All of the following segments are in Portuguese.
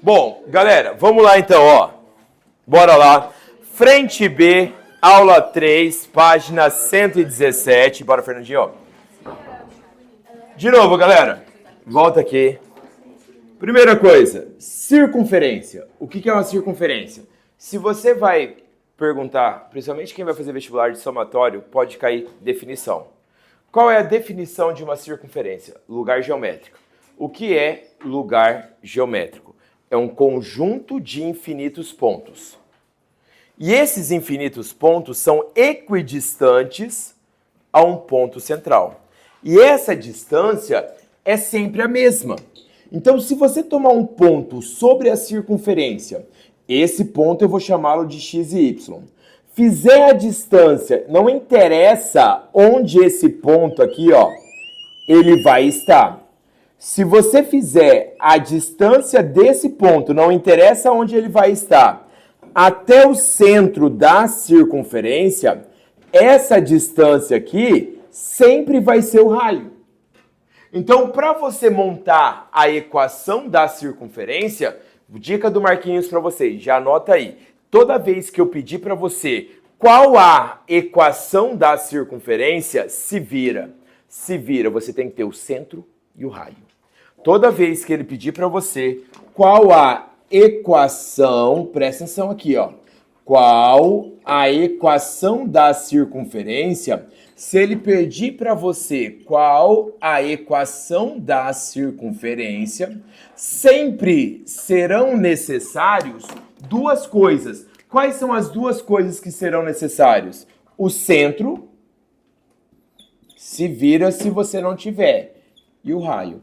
Bom, galera, vamos lá então, ó. Bora lá. Frente B, aula 3, página 117. Bora, Fernandinho, ó. De novo, galera. Volta aqui. Primeira coisa, circunferência. O que é uma circunferência? Se você vai perguntar, principalmente quem vai fazer vestibular de somatório, pode cair definição. Qual é a definição de uma circunferência? Lugar geométrico. O que é lugar geométrico? É um conjunto de infinitos pontos. E esses infinitos pontos são equidistantes a um ponto central. E essa distância é sempre a mesma. Então, se você tomar um ponto sobre a circunferência, esse ponto eu vou chamá-lo de x e y. Fizer a distância, não interessa onde esse ponto aqui, ó, ele vai estar. Se você fizer a distância desse ponto, não interessa onde ele vai estar, até o centro da circunferência, essa distância aqui sempre vai ser o raio. Então, para você montar a equação da circunferência, dica do Marquinhos para vocês, já anota aí. Toda vez que eu pedir para você qual a equação da circunferência, se vira. Se vira, você tem que ter o centro e o raio. Toda vez que ele pedir para você qual a equação, presta atenção aqui, ó. Qual a equação da circunferência? Se ele pedir para você qual a equação da circunferência, sempre serão necessários duas coisas. Quais são as duas coisas que serão necessários? O centro, se vira se você não tiver, e o raio.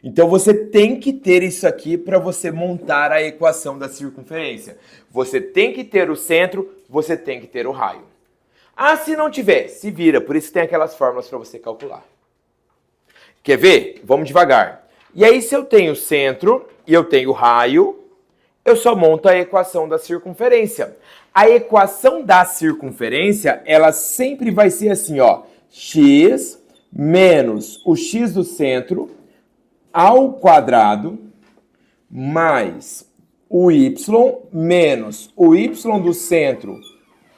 Então, você tem que ter isso aqui para você montar a equação da circunferência. Você tem que ter o centro, você tem que ter o raio. Ah, se não tiver, se vira. Por isso tem aquelas fórmulas para você calcular. Quer ver? Vamos devagar. E aí, se eu tenho centro e eu tenho raio, eu só monto a equação da circunferência. A equação da circunferência, ela sempre vai ser assim, ó. X menos o x do centro ao quadrado mais o y menos o y do centro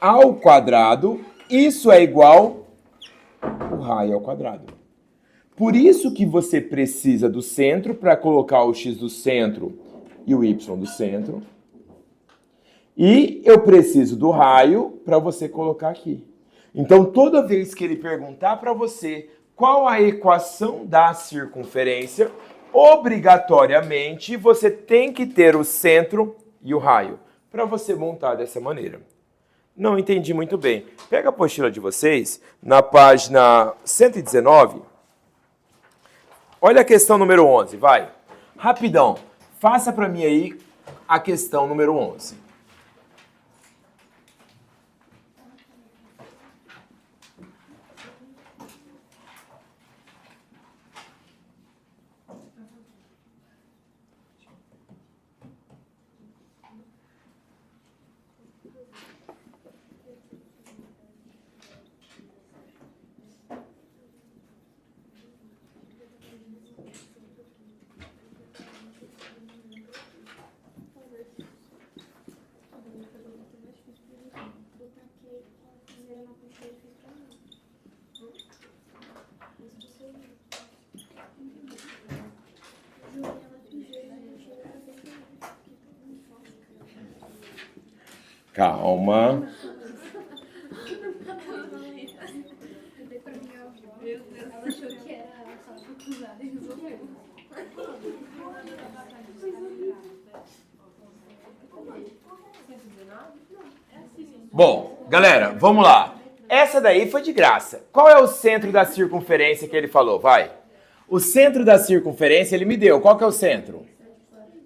ao quadrado, isso é igual o raio ao quadrado. Por isso que você precisa do centro para colocar o x do centro e o y do centro. E eu preciso do raio para você colocar aqui. Então, toda vez que ele perguntar para você qual a equação da circunferência, obrigatoriamente você tem que ter o centro e o raio para você montar dessa maneira. Não entendi muito bem. Pega a apostila de vocês, na página 119. Olha a questão número 11, vai. Rapidão, faça para mim aí a questão número 11. Calma. Ela achou que era usada e resolveu. Bom, galera, vamos lá. Essa daí foi de graça. Qual é o centro da circunferência que ele falou? Vai. O centro da circunferência ele me deu. Qual que é o centro?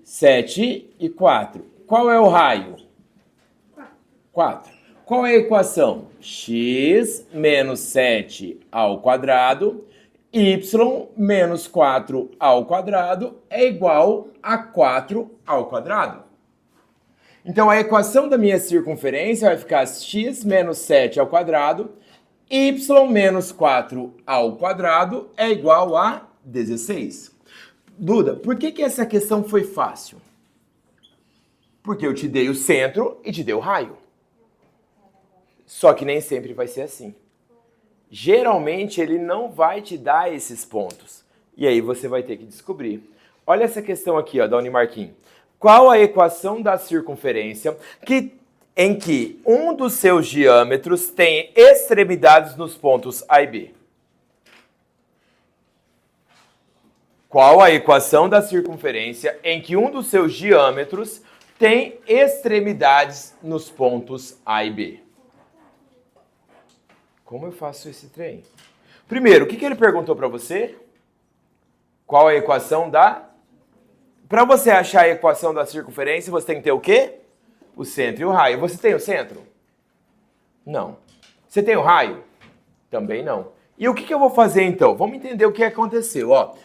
7 e 4. Qual é o raio? 4. Qual é a equação? X menos 7 ao quadrado, y menos 4 ao quadrado é igual a 4 ao quadrado. Então, a equação da minha circunferência vai ficar x menos 7 ao quadrado, y menos 4 ao quadrado é igual a 16. Duda, por que essa questão foi fácil? Porque eu te dei o centro e te dei o raio. Só que nem sempre vai ser assim. Geralmente ele não vai te dar esses pontos. E aí você vai ter que descobrir. Olha essa questão aqui, ó, da Unimarquim. Qual a equação da circunferência em que um dos seus diâmetros tem extremidades nos pontos A e B? Qual a equação da circunferência em que um dos seus diâmetros tem extremidades nos pontos A e B? Como eu faço esse trem? Primeiro, o que ele perguntou para você? Qual a equação da... Para você achar a equação da circunferência, você tem que ter o quê? O centro e o raio. Você tem o centro? Não. Você tem o raio? Também não. E o que eu vou fazer então? Vamos entender o que aconteceu. Ó,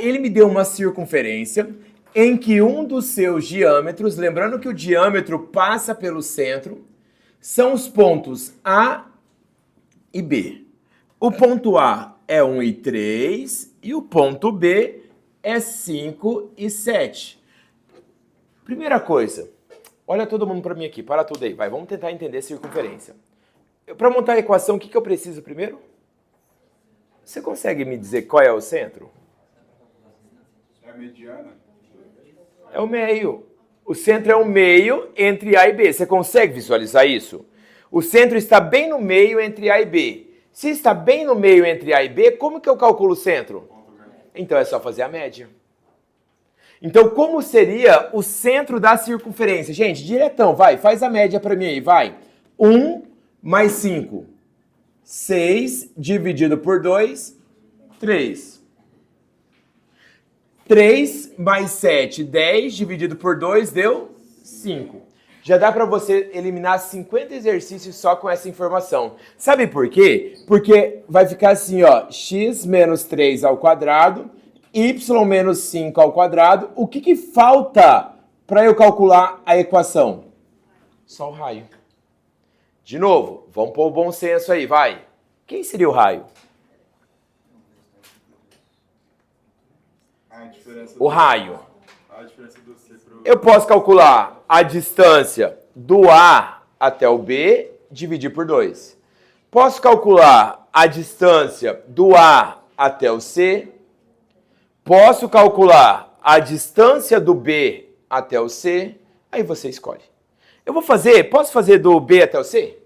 ele me deu uma circunferência em que um dos seus diâmetros, lembrando que o diâmetro passa pelo centro, são os pontos A e B. O ponto A é 1 e 3 e o ponto B é 5 e 7. Primeira coisa, olha todo mundo para mim aqui, para tudo aí, vai, vamos tentar entender a circunferência. Para montar a equação, o que eu preciso primeiro? Você consegue me dizer qual é o centro? É a mediana? É o meio. O centro é o meio entre A e B. Você consegue visualizar isso? O centro está bem no meio entre A e B. Se está bem no meio entre A e B, como que eu calculo o centro? Então é só fazer a média. Então como seria o centro da circunferência? Gente, diretão, vai, faz a média para mim aí, vai. 1 mais 5. 6 dividido por 2, 3. 3 mais 7, 10 dividido por 2 deu 5. Já dá para você eliminar 50 exercícios só com essa informação. Sabe por quê? Porque vai ficar assim, ó, x menos 3 ao quadrado, y menos 5 ao quadrado. O que falta para eu calcular a equação? Só o raio. De novo, vamos pôr o bom senso aí, vai. Quem seria o raio? O raio. A diferença do C pro... Eu posso calcular a distância do A até o B, dividir por 2. Posso calcular a distância do A até o C. Posso calcular a distância do B até o C. Aí você escolhe. Posso fazer do B até o C?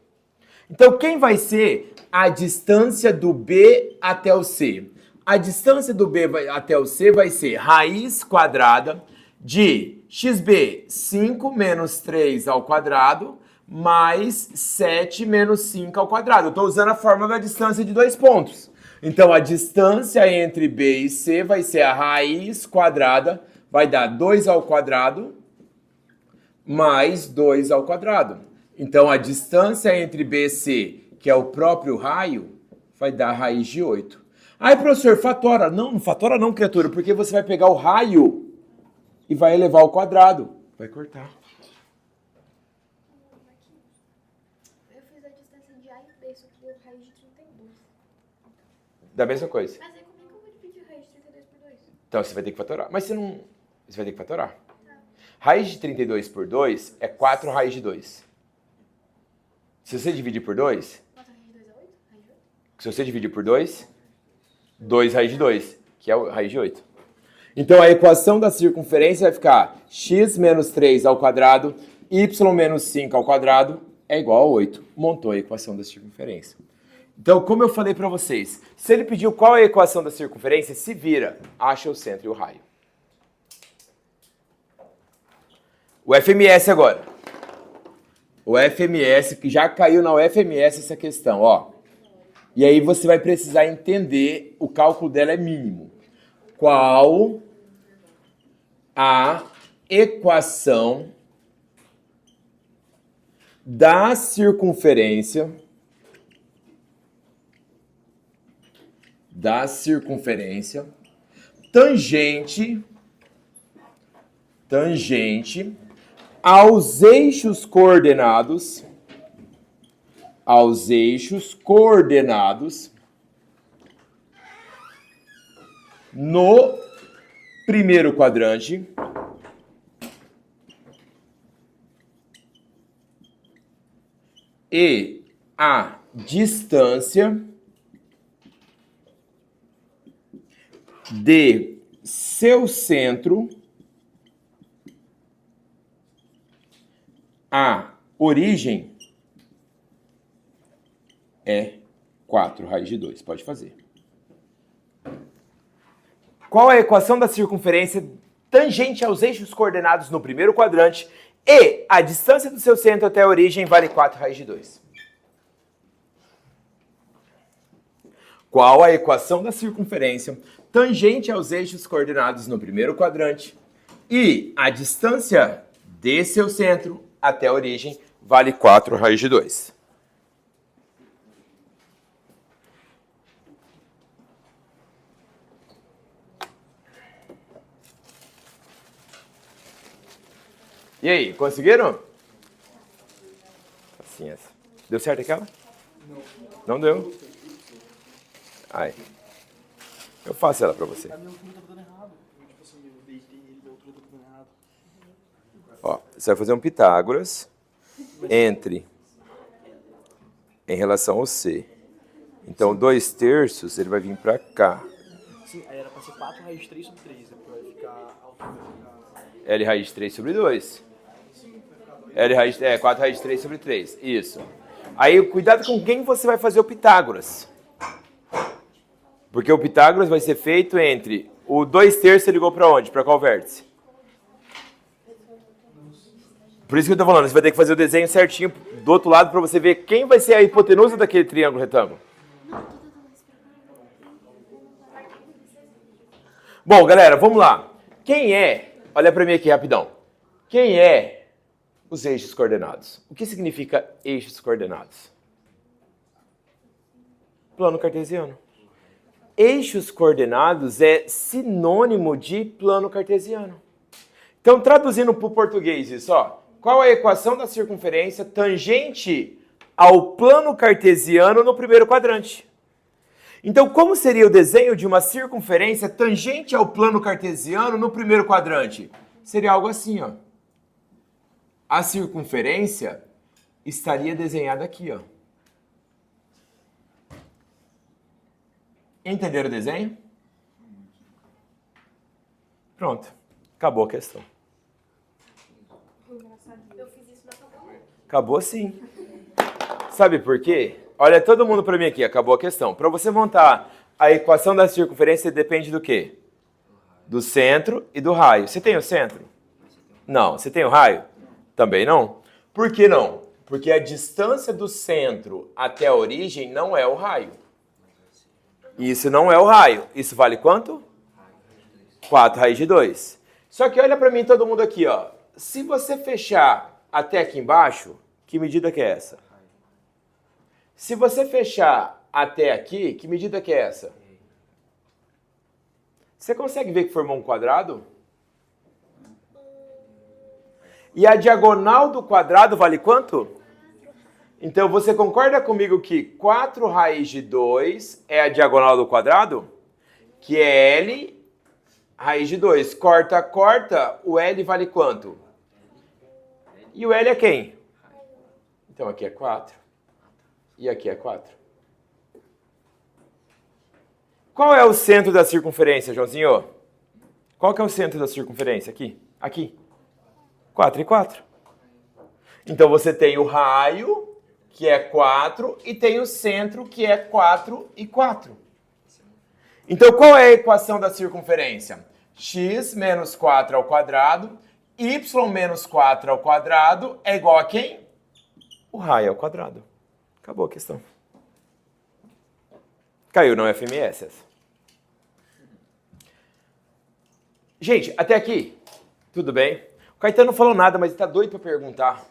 Então, quem vai ser a distância do B até o C? A distância do B até o C vai ser raiz quadrada de xb, 5 menos 3 ao quadrado, mais 7 menos 5 ao quadrado. Eu estou usando a fórmula da distância de dois pontos. Então, a distância entre B e C vai ser a raiz quadrada, vai dar 2 ao quadrado, mais 2 ao quadrado. Então, a distância entre B e C, que é o próprio raio, vai dar raiz de 8. Aí, professor, fatora. Não fatora não, criatura, porque você vai pegar o raio e vai elevar ao quadrado. Vai cortar. Eu fiz a distância de A e B, só que deu raiz de 32. Da mesma coisa. Mas aí como é que eu vou dividir raiz de 32 por 2? Então, você vai ter que fatorar. Mas você não... Você vai ter que fatorar. Raiz de 32 por 2 é 4 raiz de 2. Se você dividir por 2... Nossa, raiz de 2 é 8? Raiz de 8? Se você dividir por 2, 2 raiz de 2, que é a raiz de 8. Então, a equação da circunferência vai ficar x menos 3 ao quadrado, y menos 5 ao quadrado é igual a 8. Montou a equação da circunferência. Então, como eu falei para vocês, se ele pediu qual é a equação da circunferência, se vira, acha o centro e o raio. O FMS agora. O FMS, que já caiu na UFMS essa questão, ó. E aí você vai precisar entender, o cálculo dela é mínimo. Qual a equação da circunferência tangente aos eixos coordenados no primeiro quadrante e a distância de seu centro à origem é 4 raiz de 2. Pode fazer. Qual é a equação da circunferência tangente aos eixos coordenados no primeiro quadrante e a distância do seu centro até a origem vale 4 raiz de 2? Qual a equação da circunferência tangente aos eixos coordenados no primeiro quadrante e a distância de seu centro até a origem vale 4 raiz de 2? E aí, conseguiram? Assim, essa. Deu certo aquela? Não deu? Ai. Eu faço ela pra você. A minha altura tá dando errado. Tipo assim, eu deitei ele, minha altura tá dando errado. Ó, você vai fazer um Pitágoras em relação ao C. Então, 2/3, ele vai vir pra cá. Sim, aí era pra ser 4 raiz de 3 sobre 3. Depois vai ficar a altura vai ficar... L raiz de 3 sobre 2. L raiz, 4 raiz de 3 sobre 3. Isso. Aí, cuidado com quem você vai fazer o Pitágoras. Porque o Pitágoras vai ser feito entre o 2/3 você ligou para onde? Para qual vértice? Por isso que eu tô falando, você vai ter que fazer o desenho certinho do outro lado para você ver quem vai ser a hipotenusa daquele triângulo retângulo. Bom, galera, vamos lá. Quem é, olha para mim aqui rapidão, quem é os eixos coordenados? O que significa eixos coordenados? Plano cartesiano. Eixos coordenados é sinônimo de plano cartesiano. Então, traduzindo para o português isso, ó. Qual é a equação da circunferência tangente ao plano cartesiano no primeiro quadrante? Então, como seria o desenho de uma circunferência tangente ao plano cartesiano no primeiro quadrante? Seria algo assim, ó. A circunferência estaria desenhada aqui, ó. Entenderam o desenho? Pronto. Acabou a questão. Eu fiz isso na faculdade. Acabou sim. Sabe por quê? Olha todo mundo para mim aqui, acabou a questão. Para você montar a equação da circunferência depende do quê? Do centro e do raio. Você tem o centro? Não. Você tem o raio? Também não. Por que não? Porque a distância do centro até a origem não é o raio. Isso não é o raio. Isso vale quanto? 4 raiz de 2. Só que olha para mim todo mundo aqui, ó. Se você fechar até aqui embaixo, que medida que é essa? Se você fechar até aqui, que medida que é essa? Você consegue ver que formou um quadrado? E a diagonal do quadrado vale quanto? Então, você concorda comigo que 4 raiz de 2 é a diagonal do quadrado? Que é L raiz de 2. Corta, corta, o L vale quanto? E o L é quem? Então, aqui é 4. E aqui é 4. Qual é o centro da circunferência, Joãozinho? Qual que é o centro da circunferência? Aqui. Aqui. 4 e 4. Então, você tem o raio, que é 4, e tem o centro, que é 4 e 4. Então, qual é a equação da circunferência? X menos 4 ao quadrado, y menos 4 ao quadrado é igual a quem? O raio ao quadrado. Acabou a questão. Caiu no FMS essa. Gente, até aqui, tudo bem? O Caetano não falou nada, mas ele tá doido para perguntar.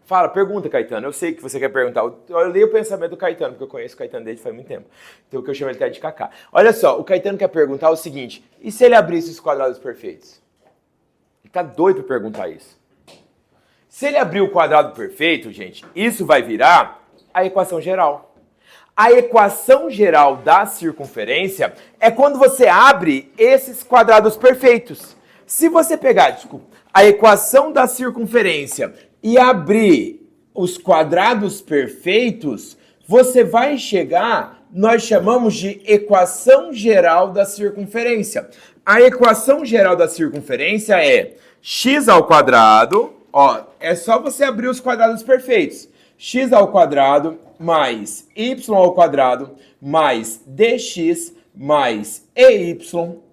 Fala, pergunta, Caetano. Eu sei que você quer perguntar. Eu leio o pensamento do Caetano, porque eu conheço o Caetano desde faz muito tempo. Então, o que eu chamo ele até de Cacá. Olha só, o Caetano quer perguntar o seguinte. E se ele abrisse os quadrados perfeitos? Ele tá doido para perguntar isso. Se ele abrir o quadrado perfeito, gente, isso vai virar a equação geral. A equação geral da circunferência é quando você abre esses quadrados perfeitos. Se você pegar, desculpa, a equação da circunferência e abrir os quadrados perfeitos, você vai chegar, nós chamamos de equação geral da circunferência. A equação geral da circunferência é x ao quadrado, ó, é só você abrir os quadrados perfeitos. X ao quadrado mais y ao quadrado mais dx mais ey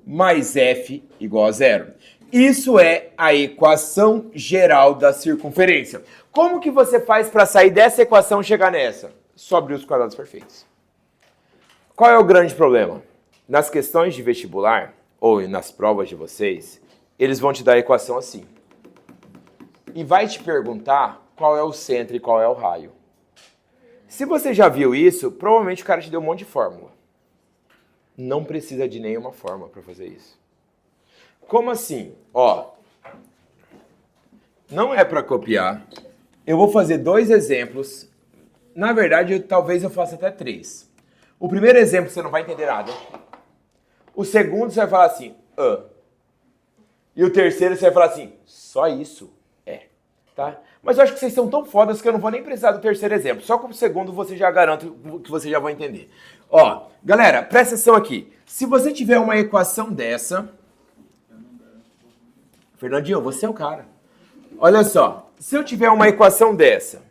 mais f igual a zero. Isso é a equação geral da circunferência. Como que você faz para sair dessa equação e chegar nessa? Só abrir os quadrados perfeitos. Qual é o grande problema? Nas questões de vestibular, ou nas provas de vocês, eles vão te dar a equação assim. E vai te perguntar qual é o centro e qual é o raio. Se você já viu isso, provavelmente o cara te deu um monte de fórmula. Não precisa de nenhuma fórmula para fazer isso. Como assim? Ó, não é para copiar. Eu vou fazer 2 exemplos. Na verdade, talvez eu faça até 3. O primeiro exemplo você não vai entender nada. O segundo você vai falar assim, E o terceiro você vai falar assim, só isso? Tá? Mas eu acho que vocês são tão fodas que eu não vou nem precisar do terceiro exemplo. Só com o segundo você já garanto que você já vai entender. Ó, galera, presta atenção aqui. Se você tiver uma equação dessa... Fernandinho, você é o cara. Olha só, se eu tiver uma equação dessa,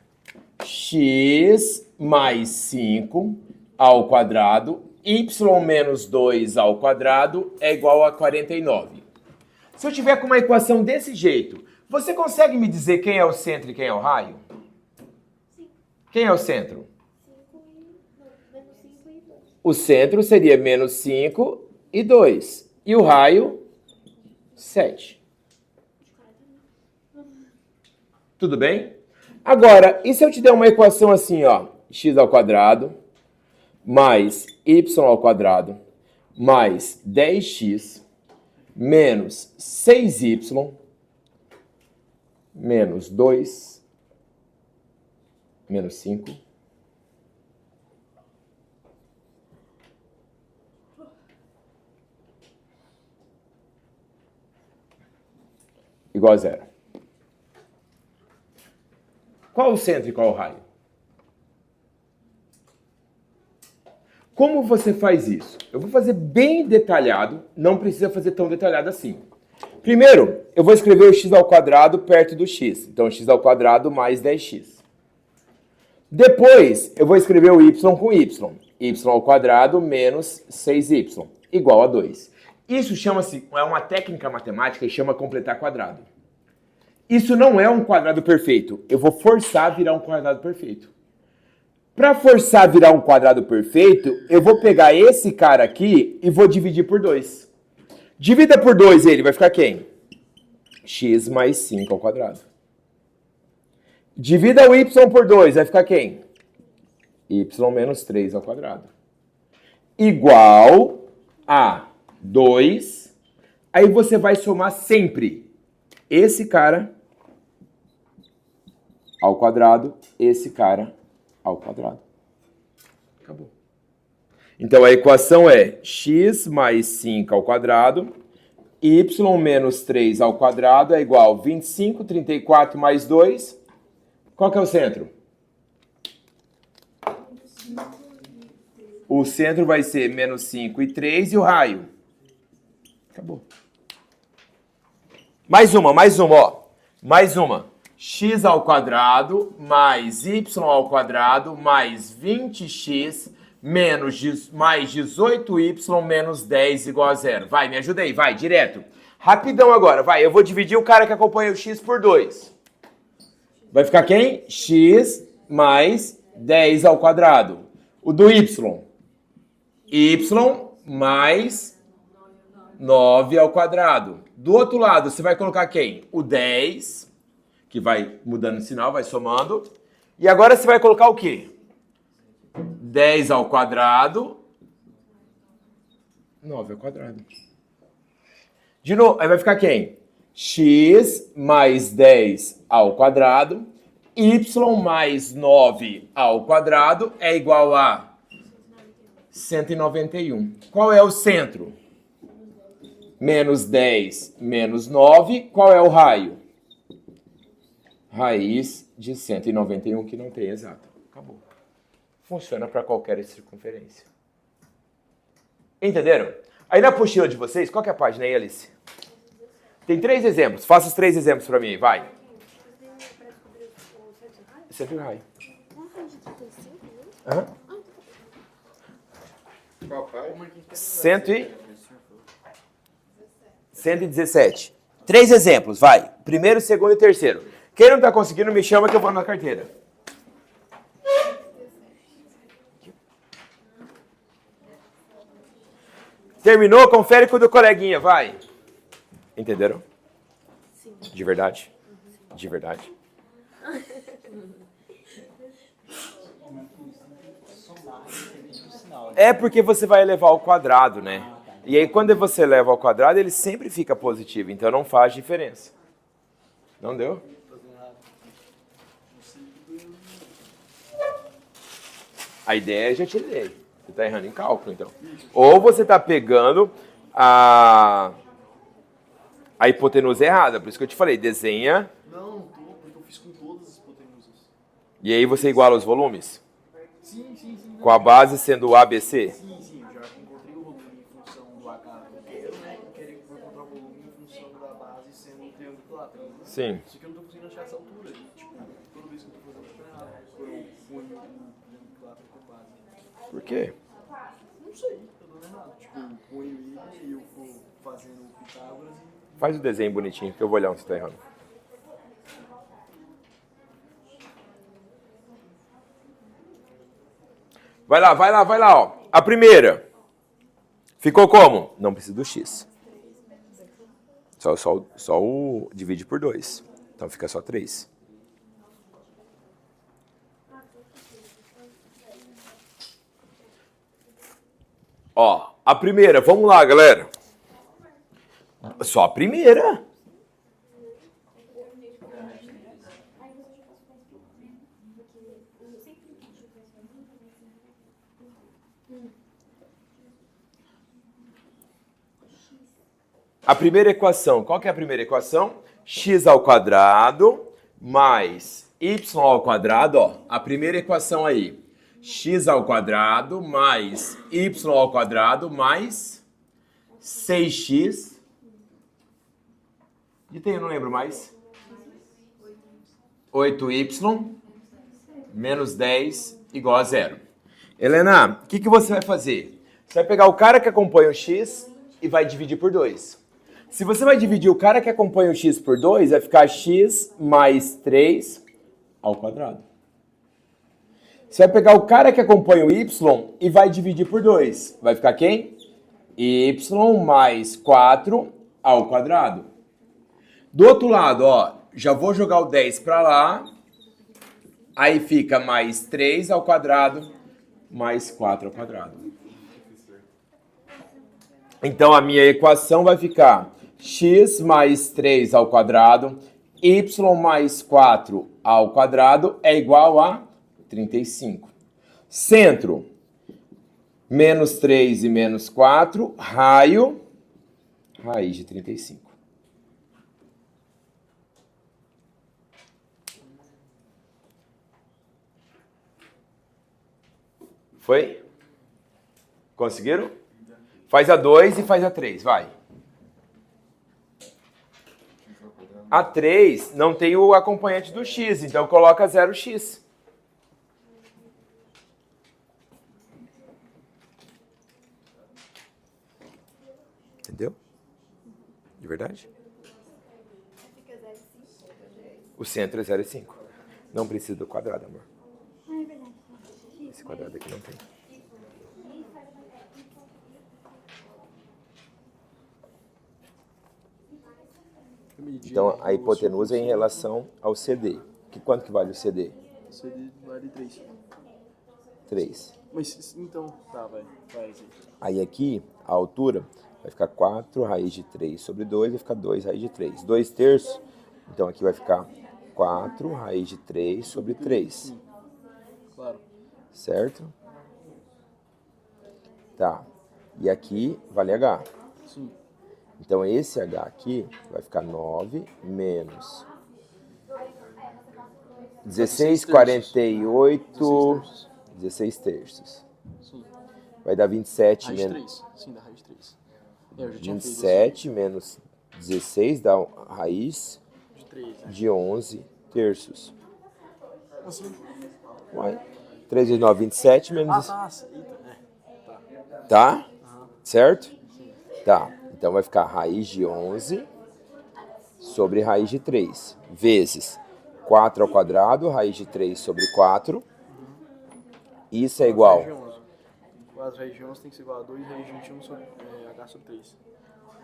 x mais 5 ao quadrado, y menos 2 ao quadrado é igual a 49. Se eu tiver com uma equação desse jeito, você consegue me dizer quem é o centro e quem é o raio? Sim. Quem é o centro? Menos 5 e 2. O centro seria menos 5 e 2. E o raio, 7. Tudo bem? Agora, e se eu te der uma equação assim, ó? X ao quadrado mais y ao quadrado mais 10x menos 6y menos 2 menos 5 igual a zero. Qual o centro e qual o raio? Como você faz isso? Eu vou fazer bem detalhado, não precisa fazer tão detalhado assim. Primeiro, eu vou escrever o x ao quadrado perto do x. Então, x ao quadrado mais 10x. Depois, eu vou escrever o y com y. Y ao quadrado menos 6y, igual a 2. Isso chama-se, é uma técnica matemática e chama completar quadrado. Isso não é um quadrado perfeito. Eu vou forçar a virar um quadrado perfeito. Para forçar a virar um quadrado perfeito, eu vou pegar esse cara aqui e vou dividir por 2. Divida por 2 ele, vai ficar quem? X mais 5 ao quadrado. Divida o y por 2, vai ficar quem? Y menos 3 ao quadrado. Igual a 2. Aí você vai somar sempre esse cara ao quadrado, esse cara ao quadrado. Acabou. Então, a equação é x mais 5 ao quadrado, y menos 3 ao quadrado é igual a 25, 34 mais 2. Qual que é o centro? O centro vai ser menos 5 e 3 e o raio? Acabou. Mais uma, ó. Mais uma. X ao quadrado mais y ao quadrado mais 20x menos mais 18y menos 10 igual a zero. Vai, me ajuda aí, vai, direto. Rapidão agora, vai. Eu vou dividir o cara que acompanha o x por 2. Vai ficar quem? X mais 10 ao quadrado. O do y. Y mais 9 ao quadrado. Do outro lado, você vai colocar quem? O 10, que vai mudando de sinal, vai somando. E agora você vai colocar o quê? 10 ao quadrado, 9 ao quadrado. De novo, aí vai ficar quem? X mais 10 ao quadrado, y mais 9 ao quadrado é igual a 191. Qual é o centro? Menos 10 menos 9. Qual é o raio? Raiz de 191, que não tem exato. Acabou. Funciona para qualquer circunferência. Entenderam? Aí na apostila de vocês, qual que é a página aí, Alice? Tem 3 exemplos. Faça os 3 exemplos para mim, vai. Centro e raio. Aham. Qual pai? 117. 3 exemplos, vai. Primeiro, segundo e terceiro. Quem não está conseguindo, me chama que eu vou na carteira. Terminou? Confere com o do coleguinha, vai. Entenderam? Sim. De verdade? De verdade. É porque você vai elevar ao quadrado, né? E aí quando você eleva ao quadrado, ele sempre fica positivo, então não faz diferença. Não deu? A ideia já te dei. Você está errando em cálculo, então. Ou você está pegando a hipotenusa errada. Por isso que eu te falei, desenha. Não, tô, porque eu fiz com todas as hipotenusas. E aí você iguala os volumes? Sim. Com a base sendo o ABC? Sim, eu já encontrei o volume em função do H que eu quero, né? Eu quero encontrar o volume em função da base sendo um triângulo equilátero. Sim. Isso aqui eu não tô conseguindo achar essa altura. Tipo, toda vez que eu tô fazendo, eu tô errado. Quando eu ponho o triângulo equilátero com base. Por quê? Não sei, tô dando errado. Tipo, eu ponho ele e eu vou fazendo o Pitágoras e... Faz o desenho bonitinho, que eu vou olhar onde você está errando. Vai lá, ó. A primeira. Ficou como? Não precisa do x. Só o divide por 2. Então fica só 3. Ó, a primeira. Vamos lá, galera. Só a primeira. A primeira equação, qual que é a primeira equação? X ao quadrado mais y ao quadrado, ó. A primeira equação aí. X ao quadrado mais y ao quadrado mais 6x. E tem, eu não lembro mais. 8y menos 10 igual a 0. Helena, o que você vai fazer? Você vai pegar o cara que acompanha o x e vai dividir por 2. Se você vai dividir o cara que acompanha o x por 2, vai ficar x mais 3 ao quadrado. Você vai pegar o cara que acompanha o y e vai dividir por 2. Vai ficar quem? Y mais 4 ao quadrado. Do outro lado, ó, já vou jogar o 10 para lá. Aí fica mais 3 ao quadrado, mais 4 ao quadrado. Então a minha equação vai ficar x mais 3 ao quadrado, y mais 4 ao quadrado é igual a 35. Centro, menos 3 e menos 4, raio, raiz de 35. Foi? Conseguiram? Faz a 2 e faz a 3, vai. A 3 não tem o acompanhante do x, então coloca 0x. Entendeu? De verdade? O centro é 0,5. Não precisa do quadrado, amor. Ah, é verdade. Esse quadrado aqui não tem. Então, a hipotenusa é em relação ao CD. Quanto que vale o CD? O CD vale 3. 3. Mas, então, tá, vai. Aí aqui, a altura vai ficar 4 raiz de 3 sobre 2, vai ficar 2 raiz de 3. 2 terços, então aqui vai ficar 4 raiz de 3 sobre 3. Sim, claro. Certo? Tá. E aqui vale H. Sim. Então, esse H aqui vai ficar 9 menos 16, 48, 16 terços. Sim. Vai dar 27 Raiz menos... 3. Sim, da raiz 3. Eu já tinha feito 27 menos 16 dá a raiz de 3, né? de 11 terços. Assim. Uai. 3 vezes 9, 27 menos... Ah, tá. Eita, Tá? Certo? Tá. Então vai ficar raiz de 11 sobre raiz de 3 vezes 4 ao quadrado, raiz de 3 sobre 4. Isso é igual... 4 raiz de 11 tem que ser igual a 2 raiz de 21 sobre H sobre 3.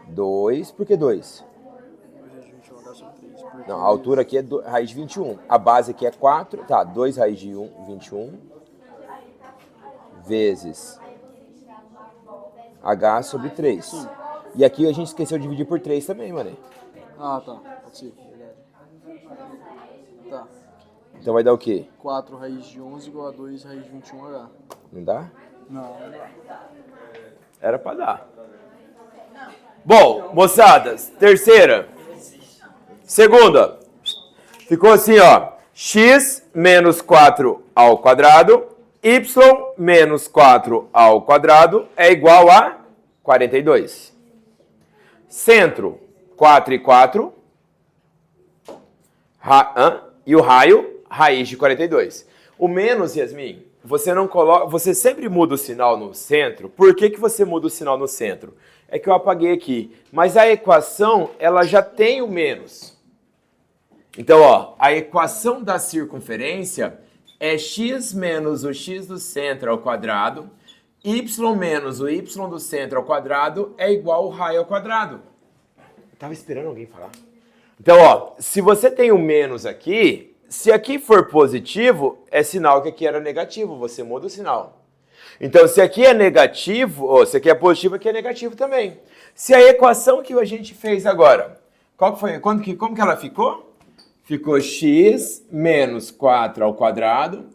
2, por que 2? 2 raiz de 21 H sobre 3. Porque Não, a altura aqui é raiz de 21. A base aqui é 4. Tá, 2 raiz de 21 vezes H sobre 3. Sim. E aqui a gente esqueceu de dividir por 3 também, mané. Ah, tá. Pode ser. Verdade. Tá. Então vai dar o quê? 4 raiz de 11 igual a 2 raiz de 21H. Não dá? Não. Era pra dar. Bom, moçadas, terceira. Segunda. Ficou assim, ó. X menos 4 ao quadrado, y menos 4 ao quadrado é igual a 42. Centro, 4 e 4. E o raio, raiz de 42. O menos, Yasmin, você não coloca, você sempre muda o sinal no centro. Por que que você muda o sinal no centro? É que eu apaguei aqui. Mas a equação, ela já tem o menos. Então, ó, a equação da circunferência é x menos o x do centro ao quadrado, y menos o y do centro ao quadrado é igual ao raio ao quadrado. Eu tava esperando alguém falar. Então, ó, se você tem o menos aqui, se aqui for positivo, é sinal que aqui era negativo, você muda o sinal. Então, se aqui é negativo, ou se aqui é positivo, aqui é negativo também. Se a equação que a gente fez agora, qual que foi? Como que ela ficou? Ficou x menos 4 ao quadrado,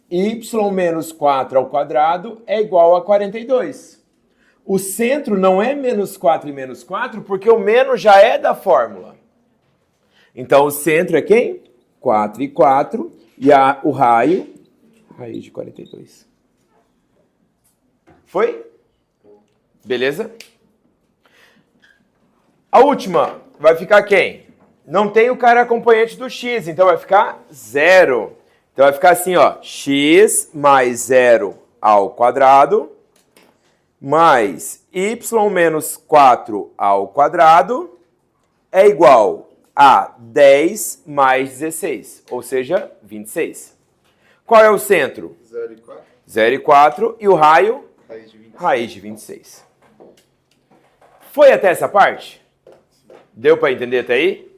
y menos 4 ao quadrado é igual a 42. O centro não é menos 4 e menos 4, porque o menos já é da fórmula. Então, o centro é quem? 4 e 4, e o raio, raiz de 42. Foi? Beleza? A última vai ficar quem? Não tem o cara acompanhante do x, então vai ficar 0. Então vai ficar assim, ó, x mais 0 ao quadrado, mais y menos 4 ao quadrado, é igual a 10 mais 16, ou seja, 26. Qual é o centro? 0 e 4. 0 e 4, e o raio? Raiz de 20. Raiz de 26. Foi até essa parte? Deu para entender até aí?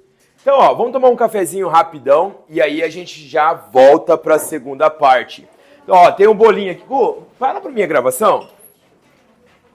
Então, ó, vamos tomar um cafezinho rapidão e aí a gente já volta para a segunda parte. Ó, tem um bolinho aqui. Para para minha gravação.